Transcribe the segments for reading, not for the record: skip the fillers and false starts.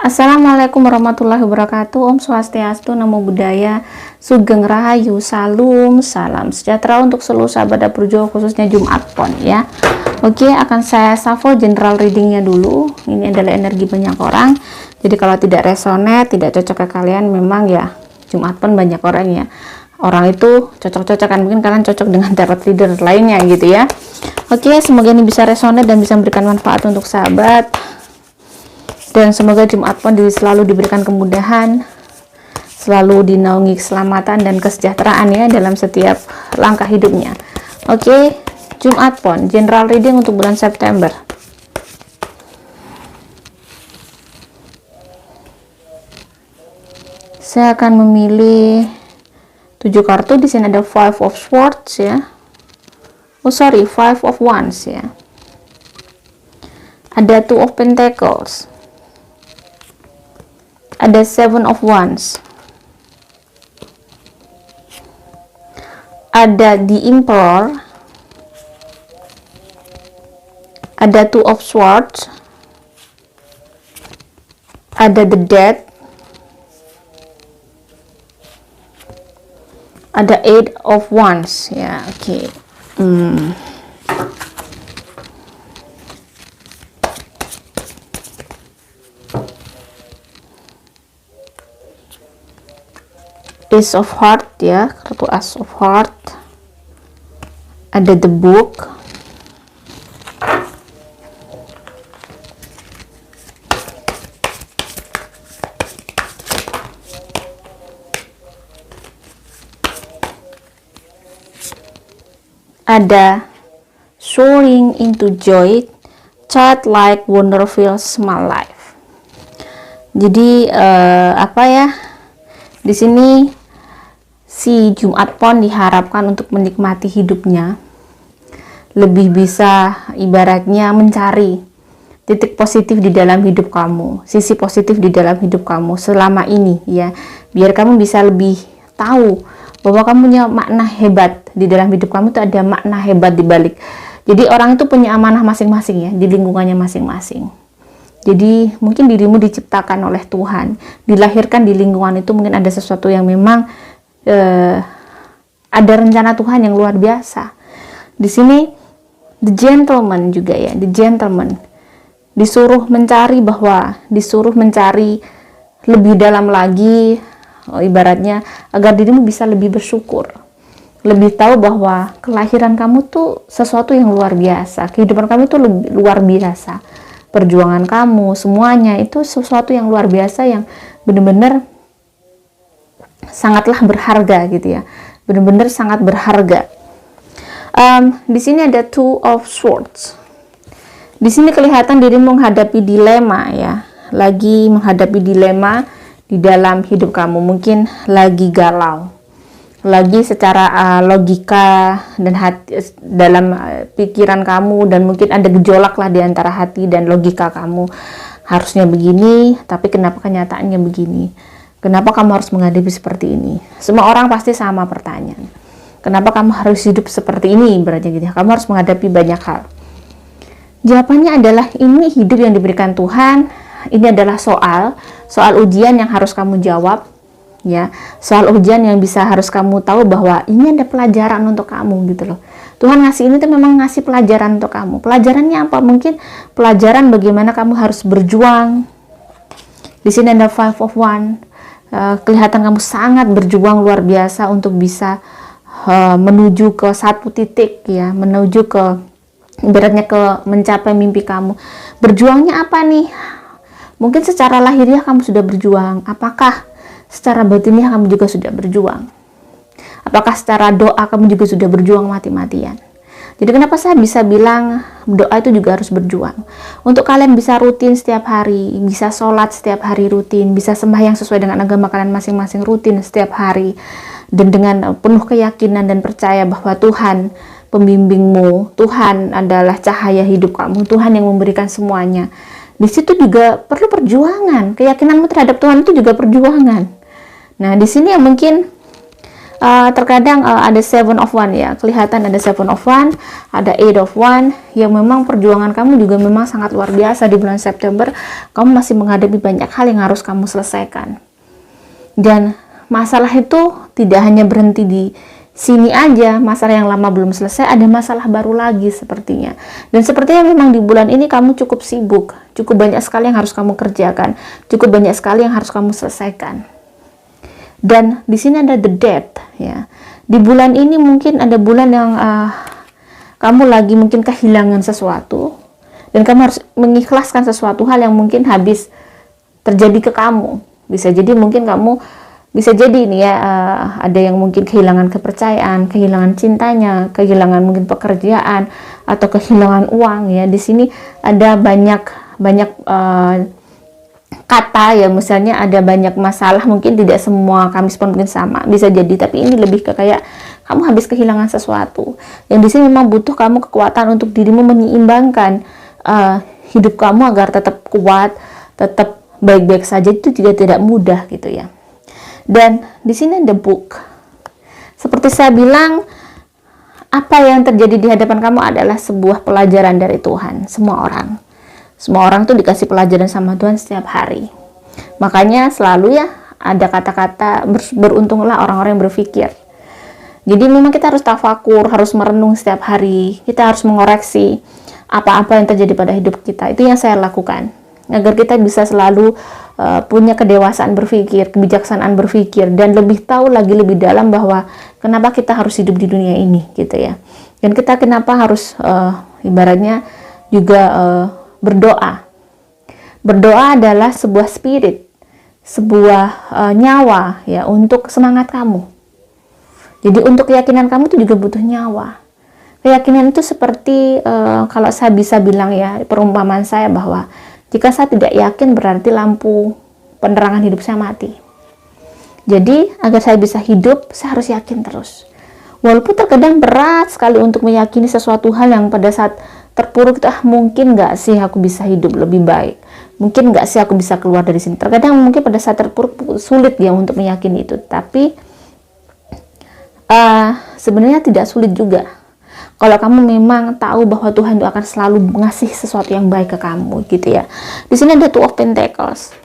Assalamualaikum warahmatullahi wabarakatuh. Om Swastiastu, Namo Buddhaya, Sugeng Rahayu, Salam sejahtera untuk seluruh sahabat dapur Jawa, khususnya Jumat Pon ya. Oke, akan saya shuffle general readingnya dulu. Ini adalah energi banyak orang. Jadi kalau tidak resonate, tidak cocok ke kalian, memang ya Jumat Pon banyak orang ya. Orang itu cocok-cocokan, mungkin kalian cocok dengan tarot reader lainnya gitu ya. Oke, semoga ini bisa resonate dan bisa memberikan manfaat untuk sahabat. Dan semoga Jumat Pon selalu diberikan kemudahan, selalu dinaungi keselamatan dan kesejahteraan ya dalam setiap langkah hidupnya. Oke, Jumat Pon, general reading untuk bulan September. Saya akan memilih 7 kartu. Di sini ada Five of Swords ya. Oh sorry, Five of Wands ya. Ada Two of Pentacles. Ada Seven of Wands. Ada The Emperor. Ada Two of Swords. Ada The Death. Ada Eight of Wands ya. Oke. Ace of Heart ya, kartu Ace of Heart. Ada The Book. Ada Soaring into Joy, Childlike Wonder Fills My Life. Jadi apa ya? Di sini si Jumat Pon diharapkan untuk menikmati hidupnya, lebih bisa ibaratnya mencari titik positif di dalam hidup kamu, sisi positif di dalam hidup kamu selama ini ya, biar kamu bisa lebih tahu bahwa kamu punya makna hebat di dalam hidup kamu. Itu ada makna hebat di balik. Jadi orang itu punya amanah masing-masing ya, di lingkungannya masing-masing. Jadi mungkin dirimu diciptakan oleh Tuhan, dilahirkan di lingkungan itu, mungkin ada sesuatu yang memang ada rencana Tuhan yang luar biasa. Di sini the gentleman juga ya, the gentleman disuruh mencari lebih dalam lagi, ibaratnya agar dirimu bisa lebih bersyukur, lebih tahu bahwa kelahiran kamu tuh sesuatu yang luar biasa, kehidupan kamu tuh luar biasa, perjuangan kamu semuanya itu sesuatu yang luar biasa, yang benar-benar sangatlah berharga gitu ya, benar-benar sangat berharga. Di sini ada Two of Swords. Di sini kelihatan dirimu menghadapi dilema ya, lagi menghadapi dilema di dalam hidup kamu, mungkin lagi galau, lagi secara logika dan hati dalam pikiran kamu, dan mungkin ada gejolak lah di antara hati dan logika kamu. Harusnya begini, tapi kenapa kenyataannya begini? Kenapa kamu harus menghadapi seperti ini? Semua orang pasti sama pertanyaan. Kenapa kamu harus hidup seperti ini? Berarti gitu. Kamu harus menghadapi banyak hal. Jawabannya adalah ini hidup yang diberikan Tuhan. Ini adalah soal ujian yang harus kamu jawab. Ya, soal ujian yang harus kamu tahu bahwa ini ada pelajaran untuk kamu gitu loh. Tuhan ngasih ini tuh memang ngasih pelajaran untuk kamu. Pelajarannya apa? Mungkin pelajaran bagaimana kamu harus berjuang. Di sini ada Five of Wands. Kelihatan kamu sangat berjuang luar biasa untuk bisa menuju ke satu titik ya, menuju ke ibaratnya ke mencapai mimpi kamu. Berjuangnya apa nih? Mungkin secara lahiriah kamu sudah berjuang. Apakah secara batiniah kamu juga sudah berjuang? Apakah secara doa kamu juga sudah berjuang mati-matian? Jadi kenapa saya bisa bilang doa itu juga harus berjuang? Untuk kalian bisa rutin setiap hari, bisa sholat setiap hari rutin, bisa sembahyang sesuai dengan agama kalian masing-masing rutin setiap hari, dan dengan penuh keyakinan dan percaya bahwa Tuhan pembimbingmu, Tuhan adalah cahaya hidup kamu, Tuhan yang memberikan semuanya. Di situ juga perlu perjuangan. Keyakinanmu terhadap Tuhan itu juga perjuangan. Nah, di sini yang mungkin Terkadang ada 7 of 1 ya, kelihatan ada 7 of 1, ada 8 of 1, yang memang perjuangan kamu juga memang sangat luar biasa di bulan September. Kamu masih menghadapi banyak hal yang harus kamu selesaikan, dan masalah itu tidak hanya berhenti di sini aja. Masalah yang lama belum selesai, ada masalah baru lagi sepertinya. Dan sepertinya memang di bulan ini kamu cukup sibuk, cukup banyak sekali yang harus kamu kerjakan, cukup banyak sekali yang harus kamu selesaikan. Dan di sini ada the death ya. Di bulan ini mungkin ada bulan yang kamu lagi mungkin kehilangan sesuatu, dan kamu harus mengikhlaskan sesuatu hal yang mungkin habis terjadi ke kamu. Bisa jadi mungkin kamu, bisa jadi ini ya, ada yang mungkin kehilangan kepercayaan, kehilangan cintanya, kehilangan mungkin pekerjaan, atau kehilangan uang ya. Di sini ada banyak kata ya, misalnya ada banyak masalah, mungkin tidak semua Kamis pun mungkin sama, bisa jadi, tapi ini lebih ke kayak kamu habis kehilangan sesuatu. Yang di sini memang butuh kamu kekuatan untuk dirimu menyeimbangkan hidup kamu agar tetap kuat, tetap baik-baik saja. Itu juga tidak mudah gitu ya. Dan di sini ada book. Seperti saya bilang, apa yang terjadi di hadapan kamu adalah sebuah pelajaran dari Tuhan. Semua orang tuh dikasih pelajaran sama Tuhan setiap hari. Makanya selalu ya ada kata-kata beruntunglah orang-orang yang berpikir. Jadi memang kita harus tafakur, harus merenung setiap hari. Kita harus mengoreksi apa-apa yang terjadi pada hidup kita. Itu yang saya lakukan, agar kita bisa selalu punya kedewasaan berpikir, kebijaksanaan berpikir, dan lebih tahu lagi lebih dalam bahwa kenapa kita harus hidup di dunia ini gitu ya. Dan kita kenapa harus ibaratnya juga berdoa. Berdoa adalah sebuah spirit, sebuah nyawa ya, untuk semangat kamu. Jadi untuk keyakinan kamu itu juga butuh nyawa. Keyakinan itu seperti kalau saya bisa bilang ya, perumpamaan saya bahwa jika saya tidak yakin berarti lampu penerangan hidup saya mati. Jadi agar saya bisa hidup, saya harus yakin terus. Walaupun terkadang berat sekali untuk meyakini sesuatu hal yang pada saat terpuruk itu, mungkin nggak sih aku bisa hidup lebih baik, mungkin nggak sih aku bisa keluar dari sini. Terkadang mungkin pada saat terpuruk sulit ya untuk meyakini itu, tapi sebenarnya tidak sulit juga kalau kamu memang tahu bahwa Tuhan itu akan selalu mengasih sesuatu yang baik ke kamu gitu ya. Di sini ada 2 of Pentacles,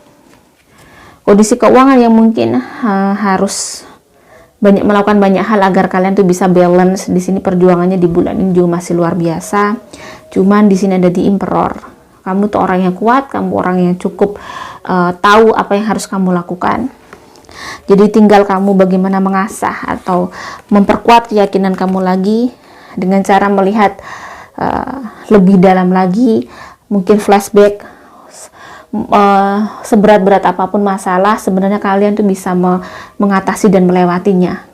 kondisi keuangan yang mungkin harus melakukan banyak hal agar kalian tuh bisa balance. Di sini perjuangannya di bulan ini juga masih luar biasa. Cuman di sini ada di Emperor. Kamu tuh orang yang kuat, kamu orang yang cukup tahu apa yang harus kamu lakukan. Jadi tinggal kamu bagaimana mengasah atau memperkuat keyakinan kamu lagi dengan cara melihat lebih dalam lagi, mungkin flashback. Seberat-berat apapun masalah, sebenarnya kalian tuh bisa mengatasi dan melewatinya.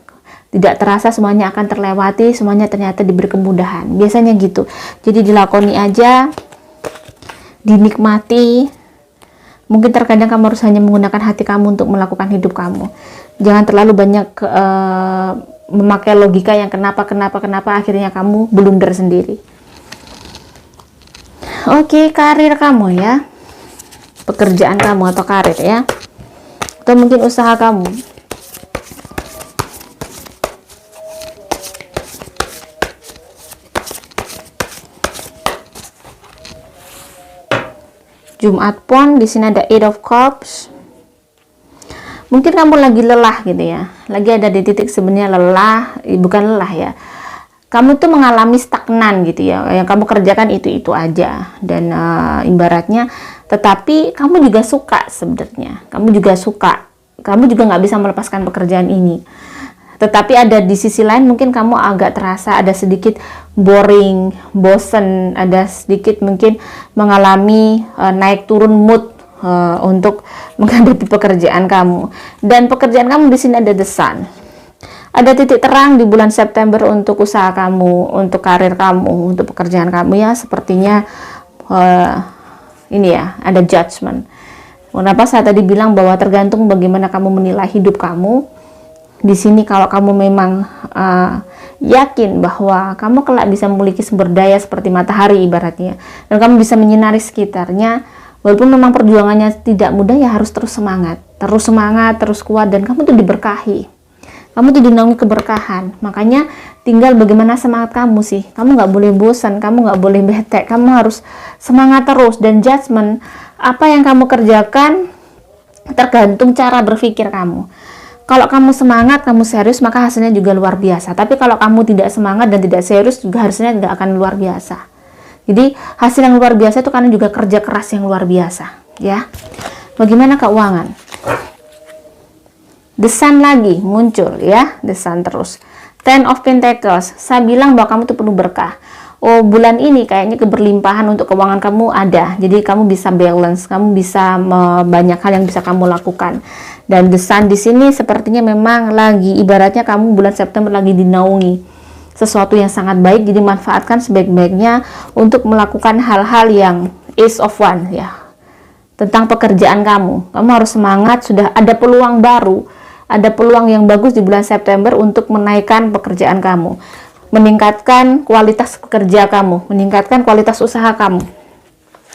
Tidak terasa semuanya akan terlewati, semuanya ternyata diberi kemudahan. Biasanya gitu. Jadi dilakoni aja, dinikmati. Mungkin terkadang kamu harus hanya menggunakan hati kamu untuk melakukan hidup kamu. Jangan terlalu banyak memakai logika yang kenapa akhirnya kamu blunder sendiri. Oke, karir kamu ya. Pekerjaan kamu atau karir ya, atau mungkin usaha kamu. Jumat pon, di sini ada 8 of Cups. Mungkin kamu lagi lelah gitu ya, lagi ada di titik sebenarnya lelah, bukan lelah ya, kamu tuh mengalami stagnan gitu ya, yang kamu kerjakan itu aja, dan ibaratnya, tetapi kamu juga suka sebenarnya, kamu juga nggak bisa melepaskan pekerjaan ini, tetapi ada di sisi lain mungkin kamu agak terasa ada sedikit boring, bosen, ada sedikit mungkin mengalami naik turun mood untuk menghadapi pekerjaan kamu. Dan pekerjaan kamu di sini ada the sun. Ada titik terang di bulan September untuk usaha kamu, untuk karir kamu, untuk pekerjaan kamu ya. Sepertinya ini ya, ada judgment. Kenapa saya tadi bilang bahwa tergantung bagaimana kamu menilai hidup kamu. Di sini kalau kamu memang yakin bahwa kamu kelak bisa memiliki sumber daya seperti matahari ibaratnya, dan kamu bisa menyinari sekitarnya, walaupun memang perjuangannya tidak mudah ya, harus terus semangat, terus kuat, dan kamu tuh diberkahi. Kamu tuh dinaungi keberkahan. Makanya tinggal bagaimana semangat kamu sih. Kamu nggak boleh bosan, kamu nggak boleh bete, kamu harus semangat terus. Dan judgment, apa yang kamu kerjakan tergantung cara berpikir kamu. Kalau kamu semangat, kamu serius, maka hasilnya juga luar biasa. Tapi kalau kamu tidak semangat dan tidak serius, juga hasilnya nggak akan luar biasa. Jadi hasil yang luar biasa itu karena juga kerja keras yang luar biasa, ya. Bagaimana keuangan? The Sun lagi muncul, ya, The Sun terus. Ten of Pentacles, saya bilang bahwa kamu tuh penuh berkah. Oh, bulan ini kayaknya keberlimpahan untuk keuangan kamu ada. Jadi kamu bisa balance, kamu bisa banyak hal yang bisa kamu lakukan. Dan The Sun di sini sepertinya memang lagi, ibaratnya kamu bulan September lagi dinaungi sesuatu yang sangat baik, jadi manfaatkan sebaik-baiknya untuk melakukan hal-hal yang Ace of Wands, ya. Tentang pekerjaan kamu harus semangat, sudah ada peluang baru, ada peluang yang bagus di bulan September untuk menaikkan pekerjaan kamu, meningkatkan kualitas pekerja kamu, meningkatkan kualitas usaha kamu.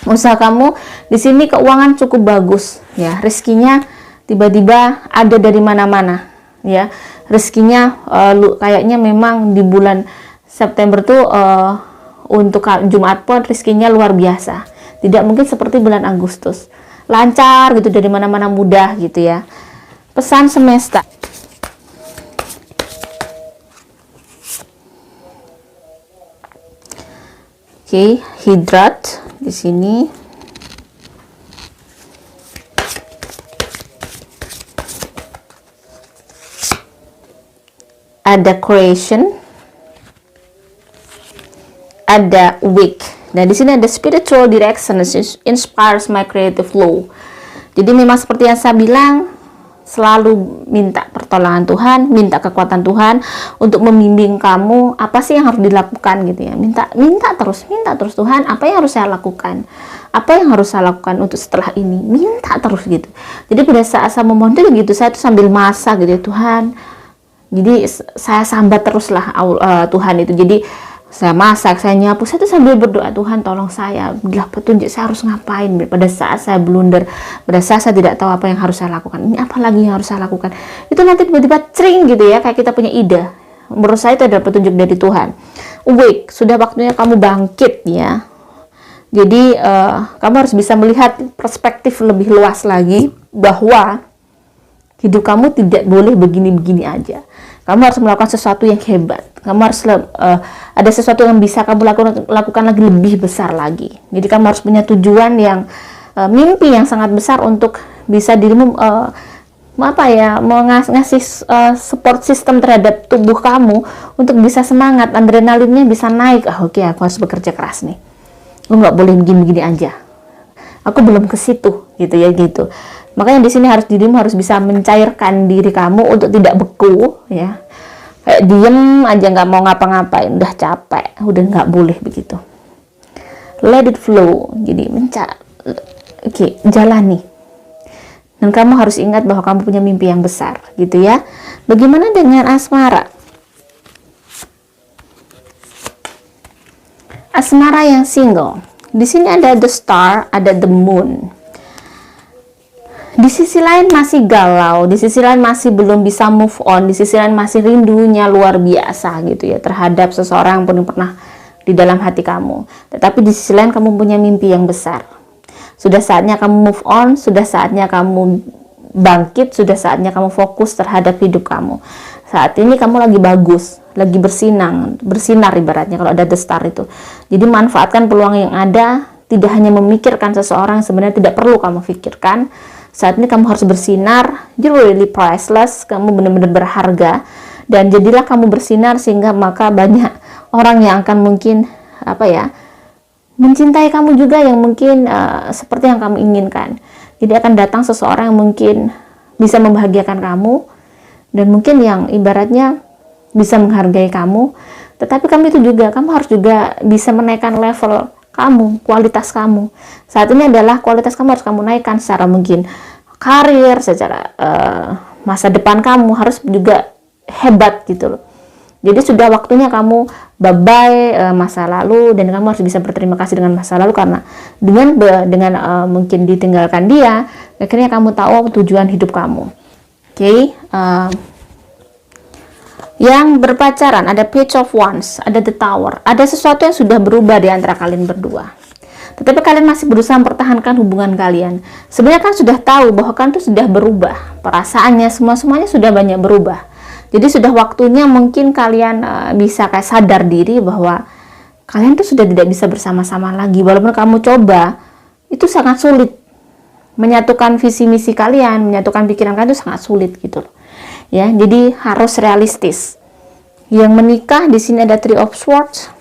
Usaha kamu di sini keuangan cukup bagus, ya. Rezekinya tiba-tiba ada dari mana-mana, ya. Rezekinya kayaknya memang di bulan September tuh untuk Jumat Pon rezekinya luar biasa. Tidak mungkin seperti bulan Agustus. Lancar gitu, dari mana-mana mudah gitu, ya. Pesan semesta. Oke, hidrat di sini. Ada creation, ada weak. Nah, di sini ada spiritual direction, inspires my creative flow. Jadi memang seperti yang saya bilang, selalu minta pertolongan Tuhan, minta kekuatan Tuhan untuk membimbing kamu apa sih yang harus dilakukan gitu, ya. Minta terus Tuhan, apa yang harus saya lakukan? Apa yang harus saya lakukan untuk setelah ini? Minta terus gitu. Jadi pada saat saya memohon itu gitu, saya tuh sambil masak gitu, ya, Tuhan. Jadi saya sambat teruslah Tuhan itu. Jadi saya masak, saya nyapu, saya tuh sambil berdoa, Tuhan tolong saya, berilah petunjuk saya harus ngapain pada saat saya blunder, pada saat saya tidak tahu apa yang harus saya lakukan, ini apa lagi yang harus saya lakukan. Itu nanti tiba-tiba cering gitu, ya, kayak kita punya ide. Menurut saya itu adalah petunjuk dari Tuhan. Awake, sudah waktunya kamu bangkit, ya. Jadi kamu harus bisa melihat perspektif lebih luas lagi, bahwa hidup kamu tidak boleh begini-begini aja. Kamu harus melakukan sesuatu yang hebat. Kamu harus ada sesuatu yang bisa kamu lakukan lagi lebih besar lagi. Jadi kamu harus punya tujuan yang mimpi yang sangat besar untuk bisa dirimu ngasih support system terhadap tubuh kamu untuk bisa semangat, adrenalinnya bisa naik. Oke, aku harus bekerja keras nih. Lu nggak boleh begini-begini aja. Aku belum ke situ, gitu, ya, gitu. Makanya di sini dirimu harus bisa mencairkan diri kamu untuk tidak beku, ya. Kayak diem aja, nggak mau ngapa-ngapain, udah capek, udah nggak boleh begitu. Let it flow. Jadi jalani. Dan kamu harus ingat bahwa kamu punya mimpi yang besar, gitu, ya. Bagaimana dengan asmara? Asmara yang single. Di sini ada the star, ada the moon. Di sisi lain masih galau, di sisi lain masih belum bisa move on, di sisi lain masih rindunya luar biasa gitu, ya, terhadap seseorang pun yang pernah di dalam hati kamu. Tetapi di sisi lain kamu punya mimpi yang besar. Sudah saatnya kamu move on, sudah saatnya kamu bangkit, sudah saatnya kamu fokus terhadap hidup kamu. Saat ini kamu lagi bagus, lagi bersinar ibaratnya kalau ada the star itu. Jadi manfaatkan peluang yang ada, tidak hanya memikirkan seseorang yang sebenarnya tidak perlu kamu pikirkan. Saat ini kamu harus bersinar, you're really priceless, kamu benar-benar berharga, dan jadilah kamu bersinar sehingga maka banyak orang yang akan mungkin mencintai kamu juga, yang mungkin seperti yang kamu inginkan. Jadi akan datang seseorang yang mungkin bisa membahagiakan kamu, dan mungkin yang ibaratnya bisa menghargai kamu, tetapi kamu harus juga bisa menaikkan level kamu, kualitas kamu. Saat ini adalah kualitas kamu harus kamu naikkan secara mungkin karir, secara masa depan kamu harus juga hebat gitu loh. Jadi sudah waktunya kamu bye-bye masa lalu, dan kamu harus bisa berterima kasih dengan masa lalu, karena dengan mungkin ditinggalkan dia, akhirnya kamu tahu tujuan hidup kamu. Oke. Yang berpacaran, ada Page of Wands, ada The Tower. Ada sesuatu yang sudah berubah di antara kalian berdua. Tetapi kalian masih berusaha mempertahankan hubungan kalian. Sebenarnya kan sudah tahu bahwa kan tuh sudah berubah. Perasaannya, semuanya sudah banyak berubah. Jadi sudah waktunya mungkin kalian bisa kayak sadar diri bahwa kalian tuh sudah tidak bisa bersama-sama lagi. Walaupun kamu coba, itu sangat sulit. Menyatukan visi misi kalian, menyatukan pikiran kalian itu sangat sulit gitu loh. Ya, jadi harus realistis. Yang menikah di sini ada Three of Swords.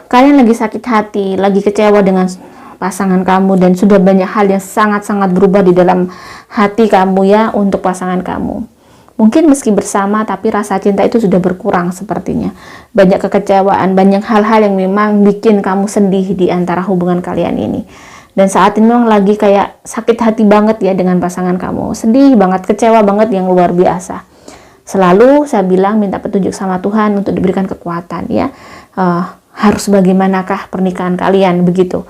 Kalian lagi sakit hati, lagi kecewa dengan pasangan kamu dan sudah banyak hal yang sangat-sangat berubah di dalam hati kamu ya untuk pasangan kamu. Mungkin meski bersama tapi rasa cinta itu sudah berkurang sepertinya. Banyak kekecewaan, banyak hal-hal yang memang bikin kamu sedih di antara hubungan kalian ini. Dan saat ini memang lagi kayak sakit hati banget ya dengan pasangan kamu. Sedih banget, kecewa banget yang luar biasa. Selalu saya bilang minta petunjuk sama Tuhan untuk diberikan kekuatan ya. Harus bagaimanakah pernikahan kalian begitu.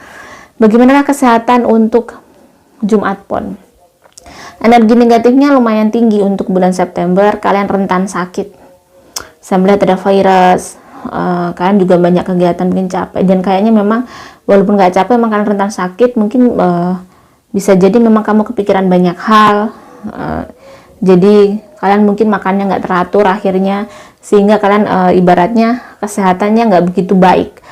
Bagaimanakah kesehatan untuk Jumat Pon. Energi negatifnya lumayan tinggi untuk bulan September. Kalian rentan sakit. Saya melihat ada virus. Kalian juga banyak kegiatan, mungkin capek. Dan kayaknya memang walaupun nggak capek, memang kalian rentan sakit. Mungkin bisa jadi memang kamu kepikiran banyak hal. Jadi kalian mungkin makannya nggak teratur akhirnya, sehingga kalian ibaratnya kesehatannya nggak begitu baik,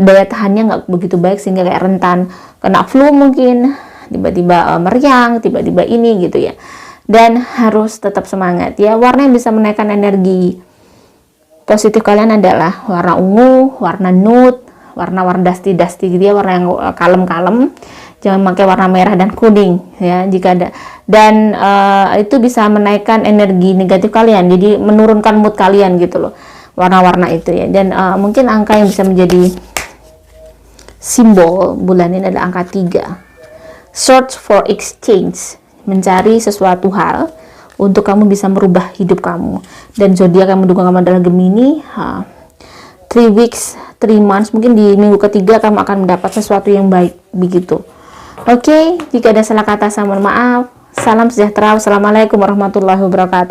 daya tahannya nggak begitu baik, sehingga kayak rentan kena flu mungkin, tiba-tiba meriang, tiba-tiba ini gitu ya. Dan harus tetap semangat ya. Warna yang bisa menaikkan energi positif kalian adalah warna ungu, warna nude, warna dusty gitu ya, warna yang kalem-kalem. Jangan pakai warna merah dan kuning ya jika ada. Dan itu bisa menaikkan energi negatif kalian, jadi menurunkan mood kalian gitu loh, warna-warna itu ya. Dan mungkin angka yang bisa menjadi simbol bulan ini adalah angka 3. Search for exchange, mencari sesuatu hal untuk kamu bisa merubah hidup kamu. Dan zodiak yang mendukung kamu adalah Gemini. 3 weeks, 3 months, mungkin di minggu ketiga kamu akan mendapat sesuatu yang baik begitu. Oke, jika ada salah kata saya mohon maaf. Salam sejahtera. Wassalamualaikum warahmatullahi wabarakatuh.